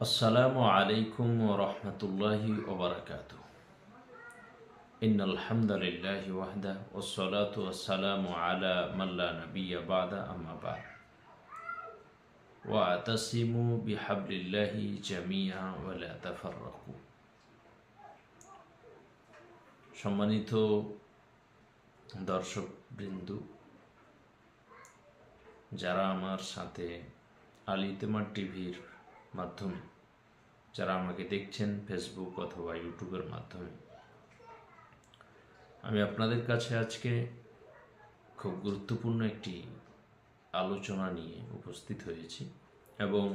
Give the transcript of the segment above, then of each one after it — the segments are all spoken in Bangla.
আসসালামু আলাইকুম ওয়া রাহমাতুল্লাহি ওয়া বারাকাতুহু। ইন্নাল হামদালিল্লাহি ওয়াহদা ওয়াসসালাতু ওয়াসসালামু আলা মান লা নাবিয়্যা বা'দা আম্মা বা'দ। ওয়া'তাসিমু বিহাবলিল্লাহি জামিআ ওয়া লা তাফাররাকু। সম্মানিত দর্শকবৃন্দ, যারা আমার সাথে আল ইতিমাদ টিভির মাধ্যমে যারা আমাকে দেখছেন ফেসবুক অথবা ইউটিউবের মাধ্যমে, আমি আপনাদের কাছে আজকে খুব গুরুত্বপূর্ণ একটি আলোচনা নিয়ে উপস্থিত হয়েছি এবং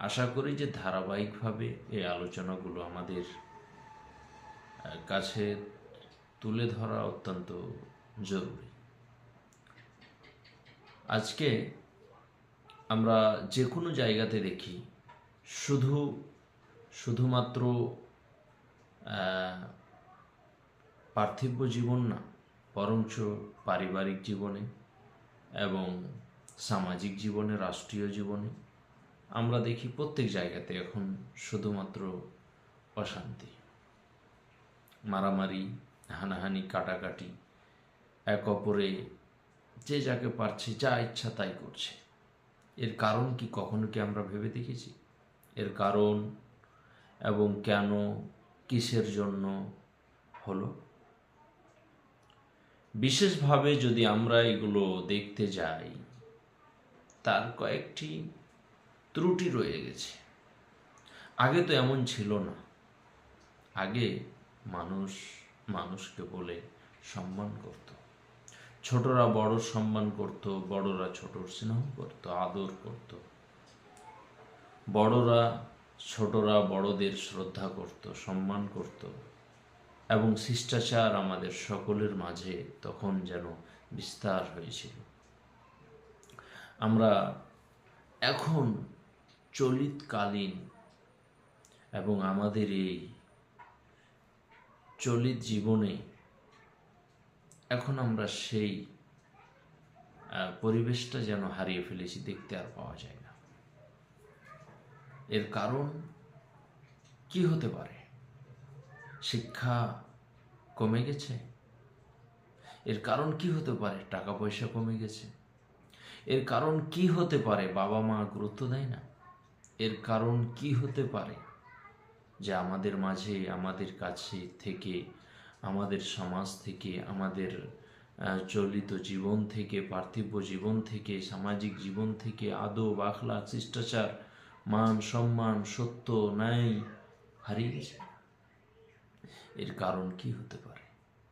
আশা করি যে ধারাবাহিকভাবে এই আলোচনাগুলো আমাদের কাছে তুলে ধরা অত্যন্ত জরুরি। আজকে আমরা যে কোনো জায়গাতে দেখি শুধুমাত্র পার্থিব জীবন না, বরঞ্চ পারিবারিক জীবনে এবং সামাজিক জীবনে, রাষ্ট্রীয় জীবনে আমরা দেখি প্রত্যেক জায়গাতে এখন শুধুমাত্র অশান্তি, মারামারি, হানাহানি, কাটাকাটি, এক অপরে যে যাকে পারছে যা ইচ্ছা তাই করছে। এর কারণ কি কখনো কি আমরা ভেবে দেখেছি? এর কারণ এবং কেন, কিসের জন্য হলো? বিশেষভাবে যদি আমরা এগুলো দেখতে যাই, তার কয়েকটি ত্রুটি রয়ে গেছে। আগে তো এমন ছিল না। আগে মানুষ মানুষকে বলে সম্মান করত, ছোটরা বড় সম্মান করত, বড়রা ছোটর স্নেহ করত, আদর করত, ছোটরা বড়দের শ্রদ্ধা করত, সম্মান করত এবং শিষ্টাচার আমাদের সকলের মাঝে তখন যেন বিস্তার হয়েছিল। আমরা এখন চলিতকালীন এবং আমাদের এই চলিত জীবনে এখন আমরা সেই পরিবেশটা যেন হারিয়ে ফেলেছি, দেখতে আর পাওয়া যায় না। এর কারণ কি হতে পারে? শিক্ষা কমে গেছে? এর কারণ কি হতে পারে? টাকা পয়সা কমে গেছে? এর কারণ কি হতে পারে? বাবা মা গুরুত্ব দেয় না? এর কারণ কি হতে পারে যে আমাদের মাঝে, আমাদের কাছে থেকে, আমাদের সমাজ থেকে, আমাদের চলিত জীবন থেকে, পার্থিব জীবন থেকে, সামাজিক জীবন থেকে আদব, আখলাক, শিষ্টাচার, মান সম্মান, সত্য, ন্যায় হারিয়ে গেছে? এর কারণ কি হতে পারে?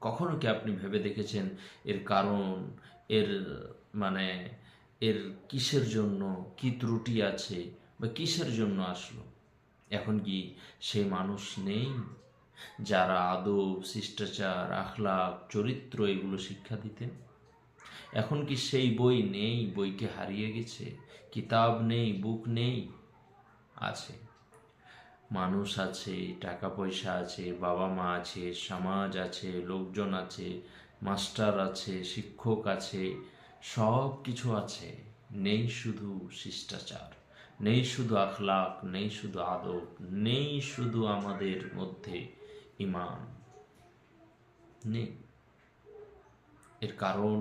কখনো কি আপনি ভেবে দেখেছেন এর কারণ, এর মানে এর কিসের জন্য, কি ত্রুটি আছে বা কিসের জন্য আসলো? এখন কি সে মানুষ নেই যারা আদব, শিষ্টাচার, আখলাক, চরিত্র এগুলো শিক্ষা দিতেন? এখন কি সেই বই নেই? বইকে হারিয়ে গেছে? কিতাব নেই, বুক নেই? আছে। মানুষ আছে, টাকা পয়সা আছে, বাবা মা আছে, সমাজ আছে, লোকজন আছে, মাস্টার আছে, শিক্ষক আছে, সব কিছু আছে। নেই শুধু শিষ্টাচার, নেই শুধু আখলাক, নেই শুধু আদব, নেই শুধু আমাদের মধ্যে ঈমান নেই। এর কারণ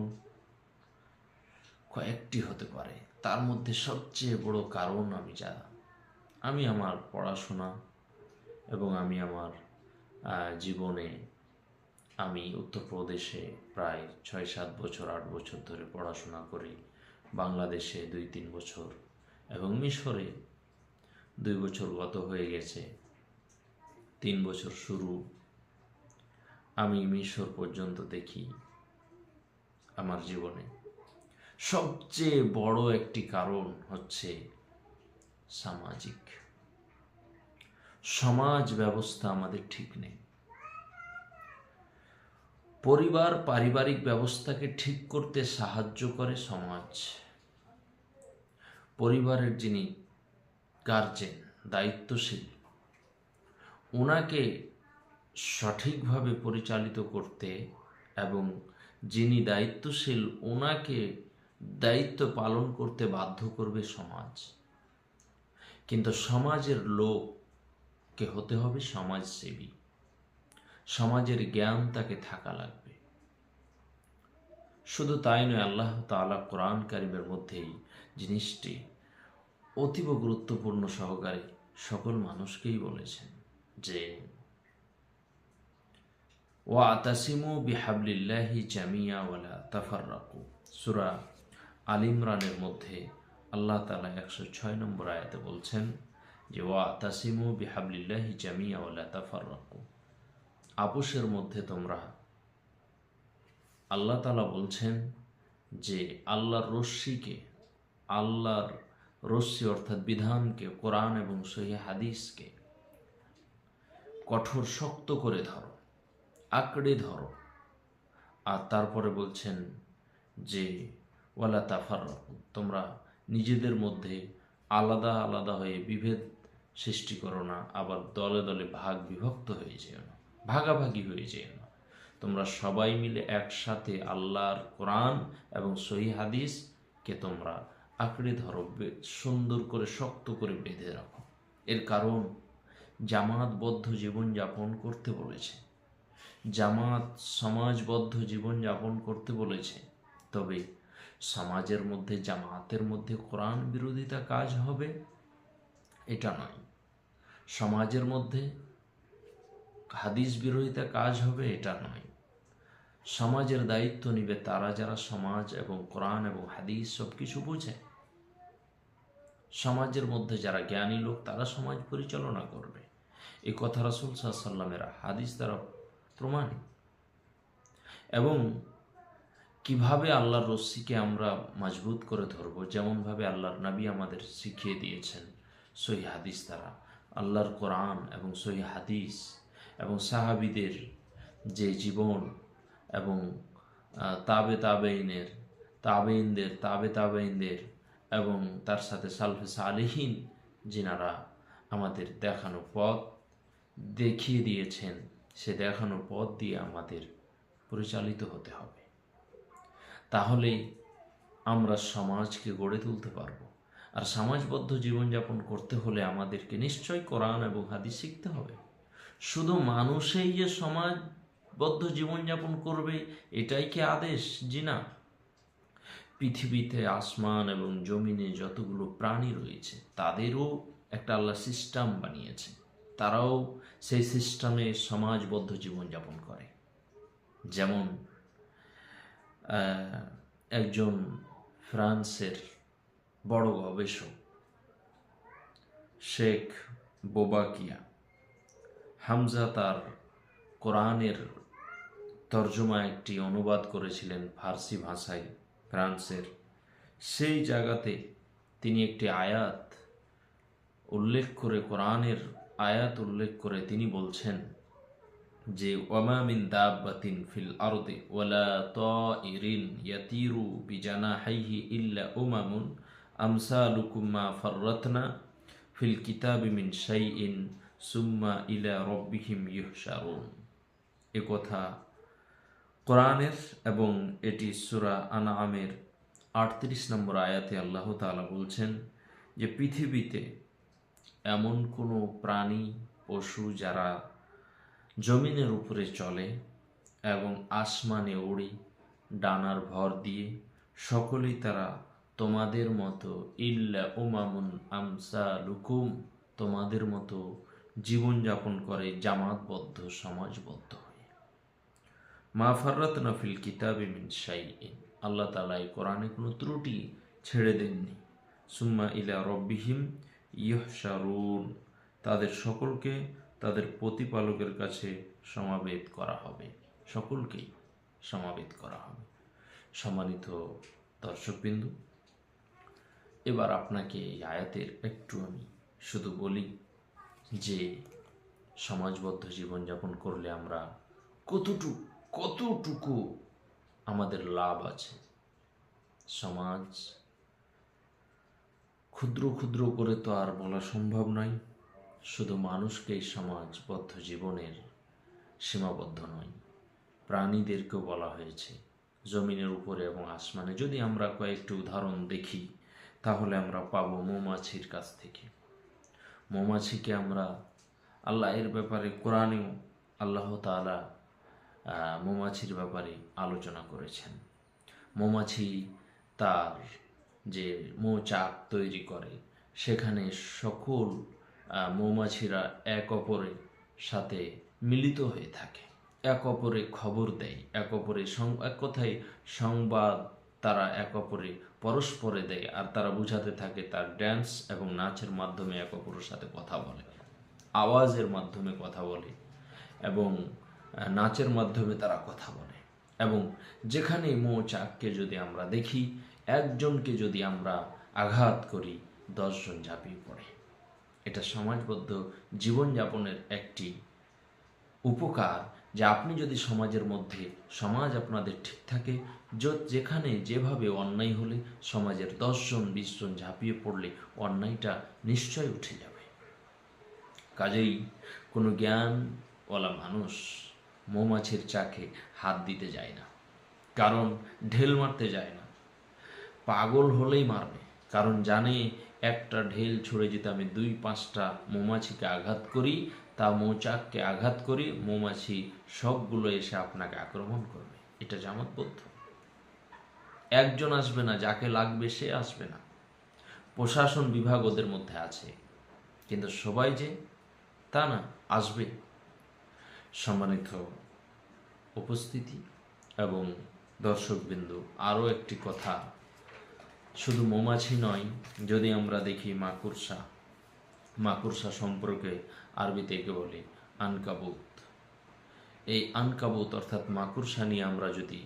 কয়েকটি হতে পারে। তার মধ্যে সবচেয়ে বড় কারণ আমি আমার পড়াশোনা এবং আমি আমার জীবনে আমি উত্তরপ্রদেশে প্রায় 6-7 বছর, 8 বছর ধরে পড়াশোনা করি, বাংলাদেশে 2-3 বছর এবং মিশরে 2 বছর গত হয়ে গেছে, 3 বছর শুরু। আমি মিশর পর্যন্ত দেখি। আমার জীবনে সবচেয়ে বড় একটি কারণ হচ্ছে সমাজ ব্যবস্থা আমাদের ঠিক নেই। পরিবার, পারিবারিক ব্যবস্থাকে ঠিক করতে সাহায্য করে সমাজ। পরিবারের যিনি গার্জেন, দায়িত্বশীল, ওনাকে সঠিকভাবে পরিচালিত করতে এবং যিনি দায়িত্বশীল ওনাকে দায়িত্ব পালন করতে বাধ্য করবে সমাজ। কিন্তু সমাজের লোককে হতে হবে সমাজসেবী, সমাজের জ্ঞান তাকে থাকা লাগবে। শুধু তাই নয়, আল্লাহ তাআলা কোরআন কারিমের মধ্যেই জিনিসটি অতীব গুরুত্বপূর্ণ সহকারে সকল মানুষকেই বলেছেন যে ওয়াতাসিমু বিহাবলিল্লাহি জামিয়া ওয়ালা তাফাররাকু। সূরা আল ইমরানের মধ্যে আল্লাহ তাআলা 106 নম্বর আয়াতে বলছেন যে ওয়াতাসিমু বিহাবলিল্লাহি জামিয়া ওয়ালা তাফাররাকু, আপোষের মধ্যে তোমরা, আল্লাহ তাআলা বলছেন যে আল্লাহর রশ্মিকে, আল্লাহর রশ্মি অর্থাৎ বিধানকে, কোরআন এবং সহিহ হাদিসকে কঠোর শক্ত করে ধরো, আঁকড়ে ধরো। আর তারপরে বলছেন যে ওয়ালা তাফাররাকু, তোমরা নিজেদের মধ্যে আলাদা আলাদা হয়ে বিভেদ সৃষ্টি করো না, আবার দলে দলে ভাগ বিভক্ত হয়ে যেও না, ভাগাভাগি হয়ে যেও না। তোমরা সবাই মিলে একসাথে আল্লাহর কোরআন এবং সহিহ হাদিসকে তোমরা আঁকড়ে ধরো, সুন্দর করে শক্ত করে বেঁধে রাখো। এর কারণ জামাতবদ্ধ জীবনযাপন করতে বলেছে, জামাত সমাজবদ্ধ জীবনযাপন করতে বলেছে। তবে সমাজের মধ্যে, জামাতের মধ্যে কোরআন বিরোধিতা কাজ হবে এটা নয়, সমাজের মধ্যে হাদিস বিরোধিতা কাজ হবে এটা নয়। সমাজের দায়িত্ব নিবে তারা যারা সমাজ এবং কোরআন এবং হাদিস সব কিছু বোঝে। সমাজের মধ্যে যারা জ্ঞানী লোক তারা সমাজ পরিচালনা করবে। এই কথা রাসূল সাল্লাল্লাহু আলাইহি ওয়াসাল্লামের হাদিস দ্বারা প্রমাণিত। এবং কিভাবে আল্লাহর রশ্মিকে আমরা মজবুত করে ধরবো, যেমনভাবে আল্লাহর নবী আমাদের শিখিয়ে দিয়েছেন সহিহ হাদিস দ্বারা, আল্লাহর কোরআন এবং সহিহ হাদিস এবং সাহাবীদের যে জীবন এবং তাবেঈনদের এবং তার সাথে সালফে সালেহিন যিনারা আমাদের দেখানো পথ দেখিয়ে দিয়েছেন, সে দেখানো পথ দিয়ে আমাদের পরিচালিত হতে হবে। তাহলেই আমরা সমাজকে গড়ে তুলতে পারবো। আর সমাজবদ্ধ জীবনযাপন করতে হলে আমাদেরকে নিশ্চয়ই কোরআন এবং হাদিস শিখতে হবে। শুধু মানুষই যে সমাজবদ্ধ জীবনযাপন করবে এটাই কি আদেশ? জি না। পৃথিবীতে আসমান এবং জমিনে যতগুলো প্রাণী রয়েছে তাদেরও একটা আল্লাহ সিস্টেম বানিয়েছে, তারাও সেই সিস্টেমে সমাজবদ্ধ জীবনযাপন করে। যেমন একজন ফ্রান্সের বড় গবেষক শেখ বোবাকিয়া হামজা তার কোরআনের তর্জমা একটি অনুবাদ করেছিলেন ফার্সি ভাষায় ফ্রান্সের। সেই জায়গাতে তিনি একটি আয়াত উল্লেখ করে, কোরআনের আয়াত উল্লেখ করে তিনি বলছেন যে ওয়ামা মিন দাব্বাতিন ফিল আরদি ওয়ালা তাইরিন ইয়াতিরু বিজানাহিহি ইল্লা উমামুন আমসালুকুম মা ফাররাতনা ফিল কিতাবি মিন শাইইন সুম্মা ইলা রাব্বিহিম ইহশারুন। এ কথা কোরআনের, এবং এটি সূরা আনআমের 38 নম্বর আয়াতে আল্লাহ তাআলা বলছেন যে পৃথিবীতে এমন কোনো প্রাণী পশু যারা জমিনের উপরে চলে এবং আসমানে ওড়ে ডানার ভর দিয়ে, সকলেই তারা তোমাদের মতো ইল্লা উমামুন আমসালুকুম, তোমাদের মতো জীবনযাপন করে জামাতবদ্ধ সমাজবদ্ধ হয়ে। মা ফাররাতনা ফিল কিতাবি মিন শাইইন, আল্লাহ তাআলা এই কোরআনে কোনো ত্রুটি ছেড়ে দেননি। সুম্মা ইলা রাব্বিহিম ইহশারুন, তাদের সকলকে তাদের প্রতিপালকের কাছে সমাবেত করা হবে, সকলকেই সমাবেত করা হবে। সম্মানিত দর্শকবিন্দু, এবার আপনাকে এই আয়াতের একটু আমি শুধু বলি যে সমাজবদ্ধ জীবনযাপন করলে আমরা কতটুকু আমাদের লাভ আছে। সমাজ ক্ষুদ্র ক্ষুদ্র করে তো আর বলা সম্ভব নয়। শুধু মানুষকেই সমাজবদ্ধ জীবনের সীমাবদ্ধ নয়, প্রাণীদেরকেও বলা হয়েছে জমিনের উপরে এবং আসমানে। যদি আমরা কয়েকটি উদাহরণ দেখি তাহলে আমরা পাবো মৌমাছির কাছ থেকে মৌমাছিকে আমরা আল্লাহ এর ব্যাপারে কোরআনেও আল্লাহ তাআলা মৌমাছির ব্যাপারে আলোচনা করেছেন। মৌমাছি তার যে মৌচাক তৈরি করে সেখানে সকল মৌমাছিরা এক অপরের সাথে মিলিত হয়ে থাকে, এক অপরে খবর দেয়, এক অপরে এক কথায় সংবাদ তারা এক অপরে পরস্পরে দেয়, আর তারা বুঝাতে থাকে তার ড্যান্স এবং নাচের মাধ্যমে এক অপরের সাথে কথা বলে, আওয়াজের মাধ্যমে কথা বলে এবং নাচের মাধ্যমে তারা কথা বলে। এবং যেখানে মৌচাককে যদি আমরা দেখি, একজনকে যদি আমরা আঘাত করি 10 জন ঝাঁপিয়ে পড়ে। এটা সমাজবদ্ধ জীবনযাপনের একটি উপকার, যে আপনি যদি সমাজের মধ্যে, সমাজ আপনাদের ঠিক থাকে, যেখানে যেভাবে অন্যায় হলে সমাজের 10 জন 20 জন ঝাঁপিয়ে পড়লে অন্যায়টা নিশ্চয় উঠে যাবে। কাজেই কোনো জ্ঞানওয়ালা মানুষ মৌমাছির চাকে হাত দিতে যায় না, কারণ ঢেল মারতে যায় না, পাগল হলেই মারবে, কারণ জানে একটা ঢেল ছুঁড়ে যেতে আমি 2-5টা মৌমাছিকে আঘাত করি, তা মৌচাককে আঘাত করি, মৌমাছি সবগুলো এসে আপনাকে আক্রমণ করবে। এটা জামাতবদ্ধ। একজন আসবে না, যাকে লাগবে সে আসবে না। প্রশাসন বিভাগ ওদের মধ্যে আছে, কিন্তু সবাই যে তা না, আসবে। সম্মানিত উপস্থিতি এবং দর্শকবিন্দু, আরও একটি কথা, শুধু মৌমাছি নয়, যদি আমরা দেখি মাকড়সা, মাকড়সা সম্পর্কে আরবিতে একে বলে আনকাবুত। এই আনকাবুত অর্থাৎ মাকড়সা নিয়ে আমরা যদি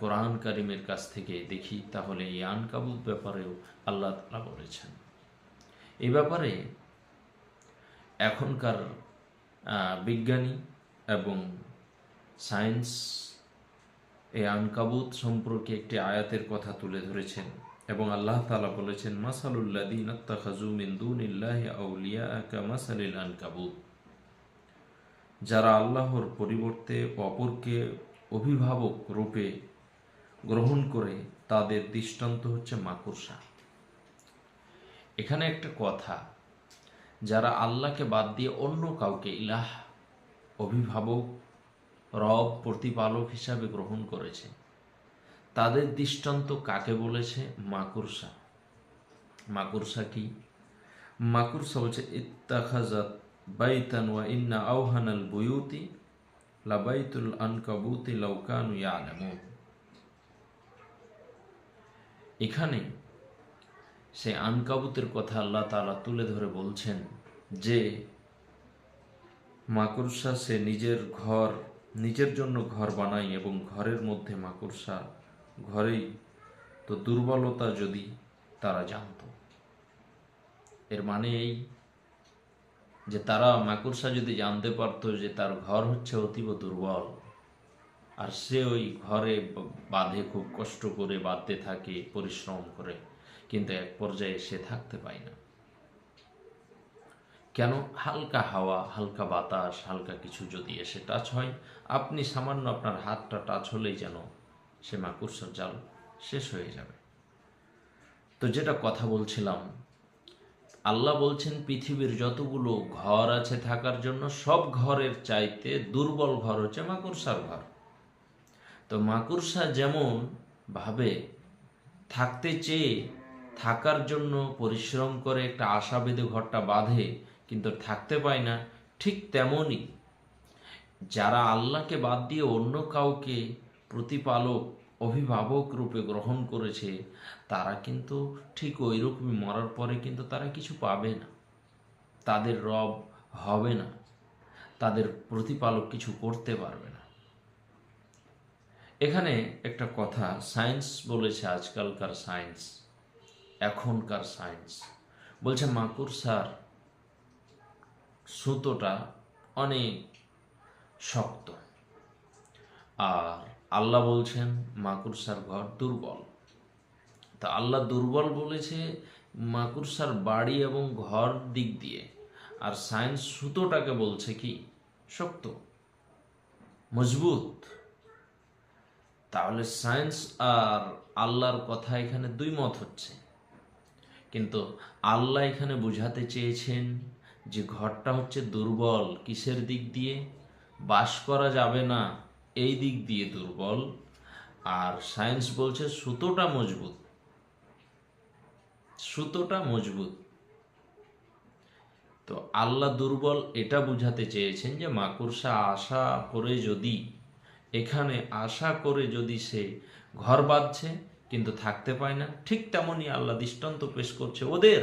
কোরআন কারিমের কাছ থেকে দেখি, তাহলে এই আনকাবুত ব্যাপারেও আল্লাহ তাআলা বলেছেন। এই ব্যাপারে এখনকার বিজ্ঞানী এবং সায়েন্স এই আনকাবুত সম্পর্কে একটি আয়াতের কথা তুলে ধরেছেন এবং আল্লাহ তাআলা বলেছেন, মাসালুল্লাযীনা ইত্তাখাযু মিন দুনিল্লাহি আউলিয়া কামাসালিল আনকাবুত, যারা আল্লাহর পরিবর্তে অপরকে অভিভাবক রূপে গ্রহণ করে তাদের দৃষ্টান্ত হচ্ছে মাকড়সা। এখানে একটা কথা, যারা আল্লাহকে বাদ দিয়ে অন্য কাউকে ইলাহ, অভিভাবক, রব, প্রতিপালক হিসাবে গ্রহণ করেছে, তাদের দৃষ্টান্ত কাকে বলেছে? মাকড়সা। মাকড়সা কি? মাকড়সা বলছে ইত্তাখাযাত বাইতান ওয়া ইন্না আওহানাল বুয়ুতি লাবাইতুল আনকাবুতি লাউ কানু ইয়ালামুন। এখানে সে আনকাবুতের কথা আল্লাহ তাআলা তুলে ধরে বলছেন যে মাকড়সা সে নিজের জন্য ঘর বানায় এবং ঘরের মধ্যে মাকড়সা ঘরেই তো দুর্বলতা যদি তারা জানত। এর মানে এই যে তারা মাকড়সা যদি জানতে পারত যে তার ঘর হচ্ছে অতীব দুর্বল, আর সে ওই ঘরে বাঁধে, খুব কষ্ট করে বাঁধতে থাকে, পরিশ্রম করে, কিন্তু এক পর্যায়ে সে থাকতে পায় না। কেন? হালকা হাওয়া, হালকা বাতাস, হালকা কিছু যদি এসে টাচ হয়, আপনি সামান্য আপনার হাতটা টাচ হলেই যেন সে মাকড়সার জাল শেষ হয়ে যাবে। তো যেটা কথা বলছিলাম, আল্লাহ বলছেন পৃথিবীর যতগুলো ঘর আছে থাকার জন্য, সব ঘরের চাইতে দুর্বল ঘর হচ্ছে মাকড়সার ঘর। তো মাকড়সা যেমন ভাবে থাকতে চেয়ে থাকার জন্য পরিশ্রম করে একটা আশা বেঁধে ঘরটা বাঁধে, কিন্তু থাকতে পায় না, ঠিক তেমনই যারা আল্লাহকে বাদ দিয়ে অন্য কাউকে প্রতিপালক, অভিভাবক রূপে গ্রহণ করেছে, তারা কিন্তু ঠিক ওই রকমই মরার পরে কিন্তু তারা কিছু পাবে না, তাদের রব হবে না, তাদের প্রতিপালক কিছু করতে পারবে না। এখানে একটা কথা সায়েন্স বলেছে, আজকালকার সায়েন্স, এখনকার সায়েন্স বলছে মাকড়সার সুতোটা অনেক শক্ত, আর আল্লাহ বলছেন মাকড়সার ঘর দুর্বল। তা আল্লাহ দুর্বল বলেছে মাকড়সার বাড়ি এবং ঘর দিক দিয়ে, আর সায়েন্স সুতোটাকে বলছে কি শক্ত, মজবুত। তাহলে সায়েন্স আর আল্লাহর কথা এখানে দুই মত হচ্ছে। কিন্তু আল্লাহ এখানে বোঝাতে চেয়েছেন যে ঘরটা হচ্ছে দুর্বল। কিসের দিক দিয়ে? বাস করা যাবে না এই দিক দিয়ে দুর্বল। আর সায়েন্স বলছে সুতোটা মজবুত, সুতোটা মজবুত। তো আল্লাহ দুর্বল এটা বুঝাতে চেয়েছেন যে মাকড়সা আশা করে যদি এখানে আশা করে যদি সে ঘর বাঁধছে কিন্তু থাকতে পায় না, ঠিক তেমনই আল্লাহ দৃষ্টান্ত পেশ করছে ওদের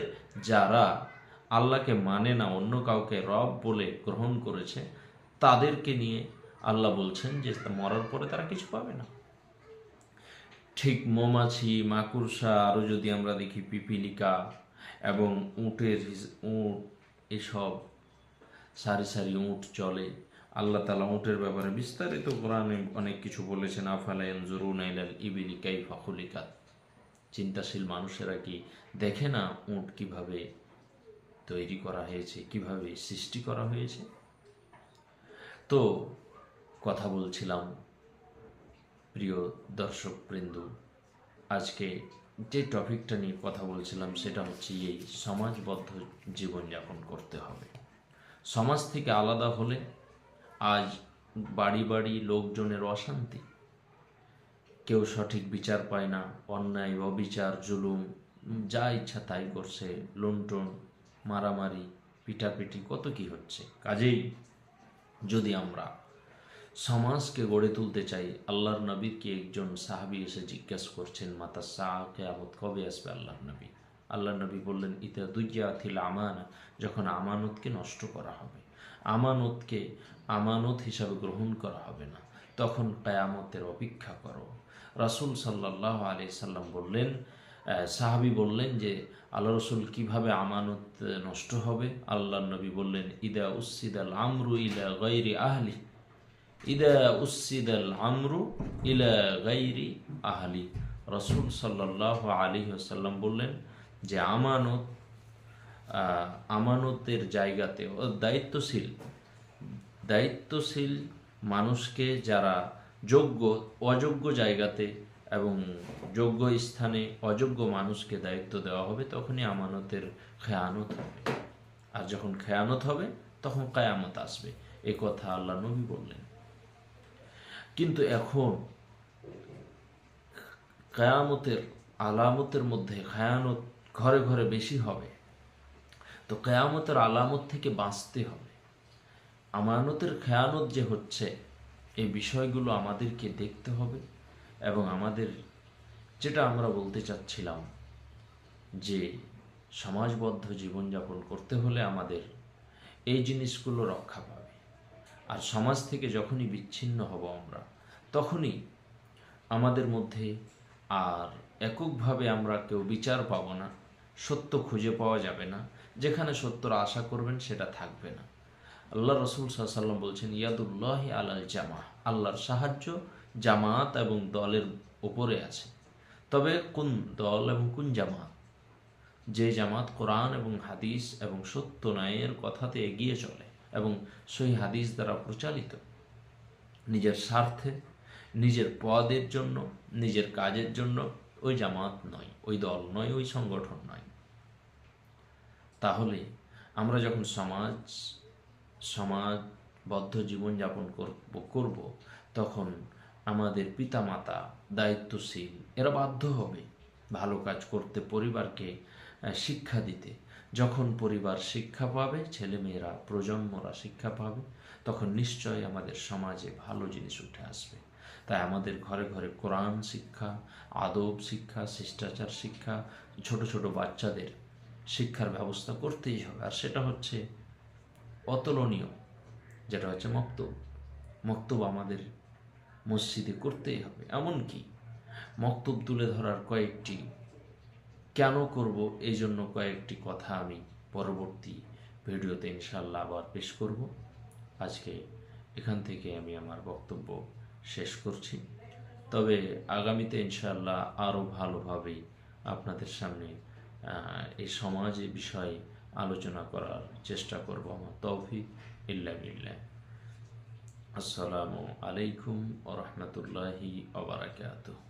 যারা আল্লাহকে মানে না, অন্য কাউকে রব বলে গ্রহণ করেছে, তাদেরকে নিয়ে আল্লাহ বলছেন যে মরার পরে তারা কিছু পাবে না। ঠিক মৌমাছি, মাকড়সা, আরও যদি আমরা দেখি পিপিলিকা এবং উট এসব সারি সারি উট চলে। আল্লাহ তাআলা উটের ব্যাপারে বিস্তারিত কোরআনে অনেক কিছু বলেছেন। আফালা ইয়ানজুরুনা ইলাল ইবিলি কাইফা খুলিকাত। চিন্তাশীল মানুষেরা কি দেখে না উট কিভাবে তৈরি করা হয়েছে, কিভাবে সৃষ্টি করা হয়েছে? তো কথা বলছিলাম প্রিয় দর্শকবৃন্দ, আজকে যে টপিকটা নিয়ে কথা বলছিলাম সেটা হচ্ছে এই সমাজবদ্ধ জীবনযাপন করতে হবে। সমাজ থেকে আলাদা হলে আজ বাড়ি বাড়ি লোকজনের অশান্তি, কেউ সঠিক বিচার পায় না, অন্যায় অবিচার জুলুম যা ইচ্ছা তাই করছে, লুণ্ঠন মারামারি পিটাপিটি কত কি হচ্ছে। কাজেই যদি আমরা সমাজকে গড়ে তুলতে চাই, আল্লাহর নবীকে একজন সাহাবী এসে জিজ্ঞাসা করছেন, মাতা সাআ, কিয়ামত কবে আসবে আল্লাহর নবী? আল্লাহর নবী বললেন, ইতা দুইয়াতিল আমানা, যখন আমানতকে নষ্ট করা হবে, আমানতকে আমানত হিসাবে গ্রহণ করা হবে না, তখন কিয়ামতের অপেক্ষা করো। রাসূল সাল্লাল্লাহু আলাইহি সাল্লাম বললেন, সাহাবী বললেন যে আল্লাহ রসুল কিভাবে আমানত নষ্ট হবে? আল্লাহর নবী বললেন, ইদা উসিদাল আমরু ইলা গায়রি আহলি, ইদা উসিদাল আমরু ইলা গায়রি আহলি। রাসূল সাল্লাল্লাহু আলাইহি ওয়াসাল্লাম বললেন যে আমানতের জায়গাতে দায়িত্বশীল মানুষকে যারা যোগ্য, অযোগ্য জায়গাতে এবং যোগ্য স্থানে অযোগ্য মানুষকে দায়িত্ব দেওয়া হবে, তখনই আমানতের খেয়ানত হবে। আর যখন খেয়ানত হবে তখন কিয়ামত আসবে, এ কথা আল্লাহ নবী বললেন। কিন্তু এখন কিয়ামতের আলামতের মধ্যে খেয়ানত ঘরে ঘরে বেশি হবে। তো কিয়ামতের আলামত থেকে বাঁচতে হবে। আমানতের খেয়ানত যে হচ্ছে, এই বিষয়গুলো আমাদেরকে দেখতে হবে। এবং আমাদের যেটা আমরা বলতে চাচ্ছিলাম যে সমাজবদ্ধ জীবনযাপন করতে হলে আমাদের এই জিনিসগুলো রক্ষা পাবে। আর সমাজ থেকে যখনই বিচ্ছিন্ন হব আমরা, তখনই আমাদের মধ্যে আর এককভাবে আমরা কেউ বিচার পাবো না, সত্য খুঁজে পাওয়া যাবে না, যেখানে সত্যর আশা করবেন সেটা থাকবে না। আল্লাহ রসুল সাল্লাল্লাহু আলাইহি ওয়াসাল্লাম বলছেন, ইয়াদুল্লাহি আলাল জামা, আল্লাহর সাহায্য জামাত এবং দলের উপরে আছে। তবে কোন দল এবং কোন জামাত? যে জামাত কোরআন এবং হাদিস এবং সত্য ন্যায়ের কথাতে এগিয়ে চলে এবং সেই হাদিস দ্বারা প্রচালিত, নিজের স্বার্থে, নিজের পদের জন্য, নিজের কাজের জন্য, ওই জামাত নয়, ওই দল নয়, ওই সংগঠন নয়। তাহলে আমরা যখন সমাজবদ্ধ জীবনযাপন করব, তখন আমাদের পিতামাতা দায়িত্বশীল, এরা বাধ্য হবে ভালো কাজ করতে, পরিবারকে শিক্ষা দিতে। যখন পরিবার শিক্ষা পাবে, ছেলেমেয়েরা, প্রজন্মরা শিক্ষা পাবে, তখন নিশ্চয়ই আমাদের সমাজে ভালো জিনিস উঠে আসবে। তাই আমাদের ঘরে ঘরে কোরআন শিক্ষা, আদব শিক্ষা, শিষ্টাচার শিক্ষা, ছোট ছোট বাচ্চাদের শিক্ষার ব্যবস্থা করতেই হবে। আর সেটা হচ্ছে অতুলনীয়, যেটা হচ্ছে মক্তব আমাদের মসজিদে করতেই হবে। এমনকি মক্তব তুলে ধরার কয়েকটি, কেন করব এই জন্য কয়েকটি কথা আমি পরবর্তী ভিডিওতে ইনশাআল্লাহ আবার পেশ করব। আজকে এখান থেকে আমি আমার বক্তব্য শেষ করছি। তবে আগামীতে ইনশাআল্লাহ আরও ভালোভাবে আপনাদের সামনে এই সমাজের বিষয়ে আলোচনা করার চেষ্টা করব। আমার তৌফিক ইল্লা বিল্লাহ। আসসালামু আলাইকুম ওয়া রাহমাতুল্লাহি ওয়া বারাকাতুহু।